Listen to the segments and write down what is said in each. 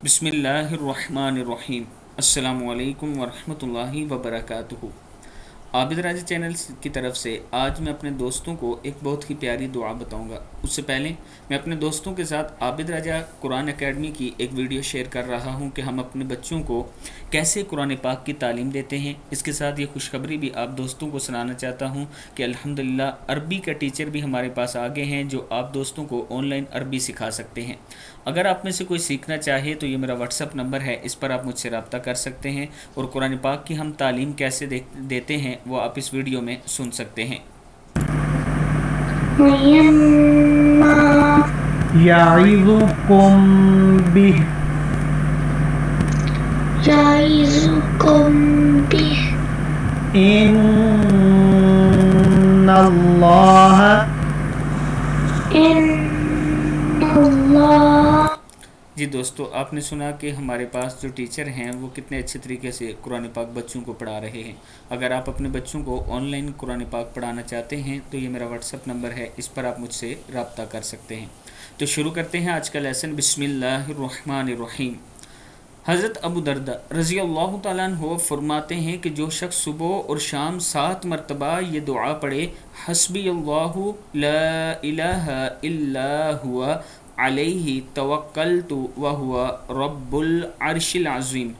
بسم اللہ الرحمن الرحیم۔ السلام علیکم ورحمۃ اللہ وبرکاتہ۔ عابد راجہ چینل کی طرف سے آج میں اپنے دوستوں کو ایک بہت ہی پیاری دعا بتاؤں گا۔ اس سے پہلے میں اپنے دوستوں کے ساتھ عابد راجہ قرآن اکیڈمی کی ایک ویڈیو شیئر کر رہا ہوں کہ ہم اپنے بچوں کو کیسے قرآن پاک کی تعلیم دیتے ہیں۔ اس کے ساتھ یہ خوشخبری بھی آپ دوستوں کو سنانا چاہتا ہوں کہ الحمدللہ عربی کا ٹیچر بھی ہمارے پاس آگے ہیں جو آپ دوستوں کو آن لائن عربی سکھا سکتے ہیں۔ اگر آپ میں سے کوئی سیکھنا چاہے تو یہ میرا واٹس اپ نمبر ہے، اس پر آپ مجھ سے رابطہ کر سکتے ہیں، اور قرآن پاک کی ہم تعلیم کیسے دیتے ہیں وہ آپ اس ویڈیو میں سن سکتے ہیں۔ يعظكم به يعظكم به إن الله إن الله جی دوستو، آپ نے سنا کہ ہمارے پاس جو ٹیچر ہیں وہ کتنے اچھے طریقے سے قرآن پاک بچوں کو پڑھا رہے ہیں۔ اگر آپ اپنے بچوں کو آن لائن قرآن پاک پڑھانا چاہتے ہیں تو یہ میرا واٹس اپ نمبر ہے، اس پر آپ مجھ سے رابطہ کر سکتے ہیں۔ تو شروع کرتے ہیں آج کا لیسن۔ بسم اللہ الرحمن الرحیم۔ حضرت ابو دردہ رضی اللہ تعالیٰ عنہ فرماتے ہیں کہ جو شخص صبح اور شام 7 مرتبہ یہ دعا پڑھے، حسبی اللہ لا الہ الا ہوا علیہ توکلت وہو رب العرش العظیم،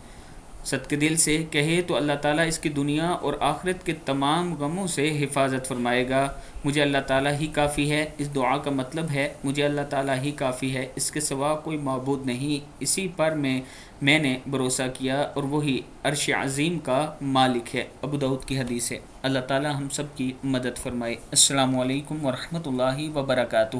صدق دل سے کہے تو اللہ تعالیٰ اس کی دنیا اور آخرت کے تمام غموں سے حفاظت فرمائے گا۔ مجھے اللہ تعالیٰ ہی کافی ہے۔ اس دعا کا مطلب ہے مجھے اللہ تعالیٰ ہی کافی ہے، اس کے سوا کوئی معبود نہیں، اسی پر میں نے بھروسہ کیا اور وہی عرش عظیم کا مالک ہے۔ ابو داؤد کی حدیث ہے۔ اللہ تعالیٰ ہم سب کی مدد فرمائے۔ السلام علیکم ورحمۃ اللہ وبرکاتہ۔